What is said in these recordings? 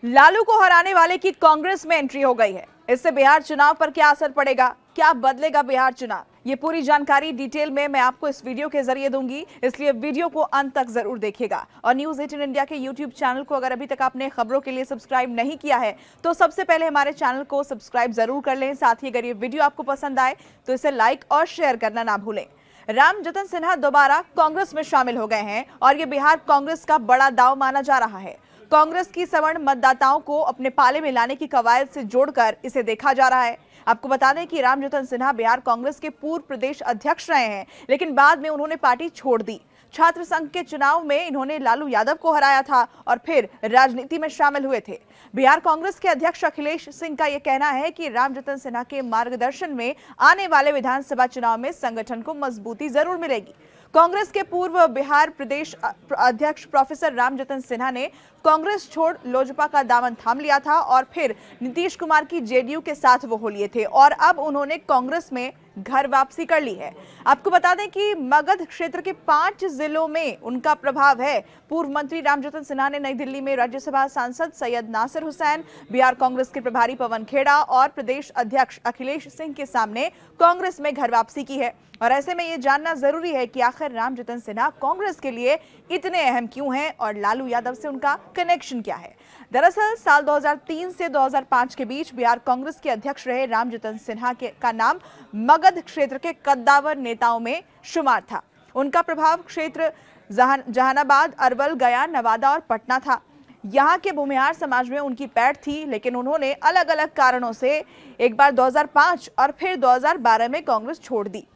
लालू को हराने वाले की कांग्रेस में एंट्री हो गई है। इससे बिहार चुनाव पर क्या असर पड़ेगा, क्या बदलेगा बिहार चुनाव, ये पूरी जानकारी डिटेल में मैं आपको इस वीडियो के जरिए दूंगी, इसलिए वीडियो को अंत तक जरूर देखिएगा। और न्यूज़ 18 इंडिया के यूट्यूब चैनल को अगर अभी तक आपने खबरों के लिए सब्सक्राइब नहीं किया है तो सबसे पहले हमारे चैनल को सब्सक्राइब जरूर कर लें। साथ ही अगर ये वीडियो आपको पसंद आए तो इसे लाइक और शेयर करना ना भूलें। रामजतन सिन्हा दोबारा कांग्रेस में शामिल हो गए हैं और ये बिहार कांग्रेस का बड़ा दांव माना जा रहा है। कांग्रेस की सवर्ण मतदाताओं को अपने पाले में लाने की कवायद से जोड़कर इसे देखा जा रहा है। आपको बता दें कि रामजतन सिन्हा बिहार कांग्रेस के पूर्व प्रदेश अध्यक्ष रहे हैं, लेकिन बाद में उन्होंने पार्टी छोड़ दी। छात्र संघ के चुनाव में इन्होंने लालू यादव को हराया था और फिर राजनीति में शामिल हुए थे। बिहार कांग्रेस के अध्यक्ष अखिलेश सिंह का यह कहना है कि रामजतन सिन्हा के मार्गदर्शन में आने वाले विधानसभा चुनाव में संगठन को मजबूती जरूर मिलेगी। कांग्रेस के पूर्व बिहार प्रदेश अध्यक्ष प्रोफेसर रामजतन सिन्हा ने कांग्रेस छोड़ लोजपा का दामन थाम लिया था और फिर नीतीश कुमार की जेडीयू के साथ वो हो लिए थे और अब उन्होंने कांग्रेस में घर वापसी कर ली है। आपको बता दें कि मगध क्षेत्र के 5 जिलों में उनका प्रभाव है। पूर्व मंत्री रामजतन सिन्हा ने नई दिल्ली में राज्यसभा सांसद सैयद नासिर हुसैन, बिहार कांग्रेस के प्रभारी पवन खेड़ा और प्रदेश अध्यक्ष अखिलेश सिंह के सामने कांग्रेस में घर वापसी की है। और ऐसे में ये जानना जरूरी है कि आखिर रामजतन सिन्हा कांग्रेस के लिए इतने अहम क्यों हैं और लालू यादव से उनका कनेक्शन क्या है। दरअसल साल 2003 से 2005 के बीच बिहार कांग्रेस के अध्यक्ष रहे रामजतन सिन्हा का नाम मगध क्षेत्र के कद्दावर नेताओं में शुमार था। उनका प्रभाव क्षेत्र जहानाबाद, अरवल, गया, नवादा और पटना था। यहाँ के भूमिहार समाज में उनकी पैठ थी, लेकिन उन्होंने अलग अलग कारणों से एक बार 2005 और फिर 2012 में कांग्रेस छोड़ दी।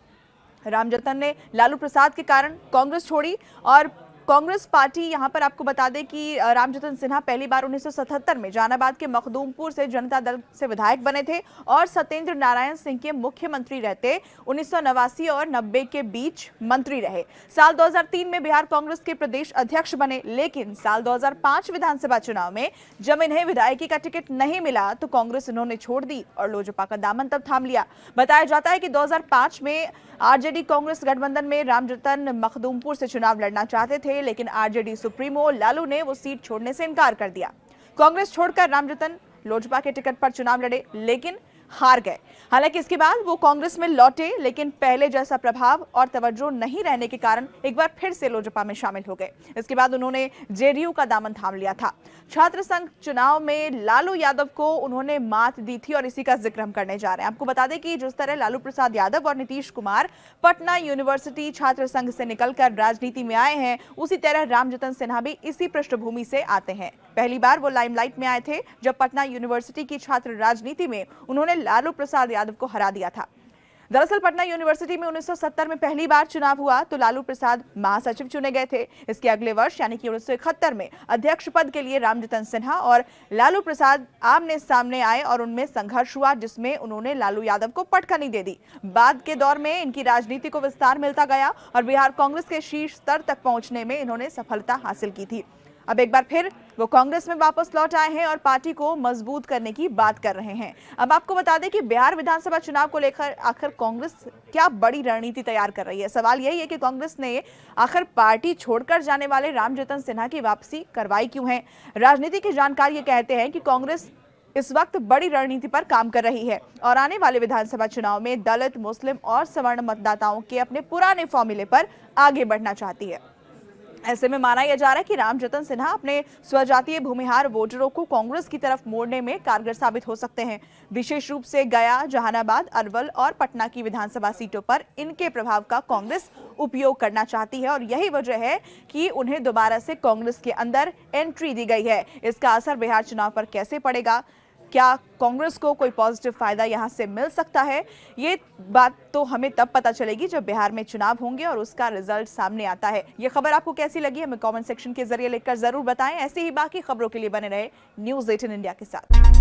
रामजतन ने लालू प्रसाद के कारण कांग्रेस छोड़ी और कांग्रेस पार्टी, यहां पर आपको बता दें कि रामजतन सिन्हा पहली बार 1977 में जहानाबाद के मखदूमपुर से जनता दल से विधायक बने थे और सत्येंद्र नारायण सिंह के मुख्यमंत्री रहते 1989 और 90 के बीच मंत्री रहे। साल 2003 में बिहार कांग्रेस के प्रदेश अध्यक्ष बने, लेकिन साल 2005 विधानसभा चुनाव में जब इन्हें विधायकी का टिकट नहीं मिला तो कांग्रेस इन्होंने छोड़ दी और लोजपा का दामन तब थाम लिया। बताया जाता है कि 2005 में आरजेडी कांग्रेस गठबंधन में रामजतन मखदूमपुर से चुनाव लड़ना चाहते थे, लेकिन आरजेडी सुप्रीमो लालू ने वो सीट छोड़ने से इनकार कर दिया। कांग्रेस छोड़कर रामजतन लोजपा के टिकट पर चुनाव लड़े, लेकिन हार गए। हालांकि इसके बाद वो कांग्रेस में लौटे, लेकिन पहले जैसा प्रभाव और तवज्जो नहीं रहने के कारण एक बार फिर से लोजपा में शामिल हो गए। इसके बाद उन्होंने जेडीयू का दामन थाम लिया था। छात्र संघ चुनाव में लालू यादव को उन्होंने मात दी थी और इसी का जिक्र हम करने जा रहे हैं। आपको बता दें कि जिस तरह लालू प्रसाद यादव और नीतीश कुमार पटना यूनिवर्सिटी छात्र संघ से निकलकर राजनीति में आए हैं, उसी तरह रामजतन सिन्हा भी इसी पृष्ठभूमि से आते हैं। पहली बार वो लाइमलाइट में आए थे जब पटना यूनिवर्सिटी की छात्र राजनीति में उन्होंने लालू प्रसाद यादव को हरा दिया था। दरअसल पटना यूनिवर्सिटी में 1970 में पहली बार चुनाव हुआ तो लालू प्रसाद महासचिव चुने गए थे। इसके अगले वर्ष यानी कि 1971 में अध्यक्ष पद के लिए रामजतन सिन्हा और लालू प्रसाद आमने सामने आए और उनमें संघर्ष हुआ, जिसमें उन्होंने लालू यादव को पटखनी दे दी। बाद के दौर में इनकी राजनीति को विस्तार मिलता गया और बिहार कांग्रेस के शीर्ष स्तर तक पहुंचने में इन्होंने सफलता हासिल की थी। अब एक बार फिर वो कांग्रेस में वापस लौट आए हैं और पार्टी को मजबूत करने की बात कर रहे हैं। अब आपको बता दें कि बिहार विधानसभा चुनाव को लेकर आखिर कांग्रेस क्या बड़ी रणनीति तैयार कर रही है। सवाल यही है कि कांग्रेस ने आखिर पार्टी छोड़कर जाने वाले रामजतन सिन्हा की वापसी करवाई क्यों है। राजनीति के जानकार ये कहते हैं कि कांग्रेस इस वक्त बड़ी रणनीति पर काम कर रही है और आने वाले विधानसभा चुनाव में दलित, मुस्लिम और सवर्ण मतदाताओं के अपने पुराने फॉर्मूले पर आगे बढ़ना चाहती है। ऐसे में माना यह जा रहा है कि रामजतन सिन्हा अपने स्वजातीय भूमिहार वोटरों को कांग्रेस की तरफ मोड़ने में कारगर साबित हो सकते हैं। विशेष रूप से गया, जहानाबाद, अरवल और पटना की विधानसभा सीटों पर इनके प्रभाव का कांग्रेस उपयोग करना चाहती है और यही वजह है कि उन्हें दोबारा से कांग्रेस के अंदर एंट्री दी गई है। इसका असर बिहार चुनाव पर कैसे पड़ेगा, क्या कांग्रेस को कोई पॉजिटिव फायदा यहां से मिल सकता है, ये बात तो हमें तब पता चलेगी जब बिहार में चुनाव होंगे और उसका रिजल्ट सामने आता है। ये खबर आपको कैसी लगी हमें कमेंट सेक्शन के जरिए लिखकर जरूर बताएं। ऐसे ही बाकी खबरों के लिए बने रहे न्यूज़ 18 इंडिया के साथ।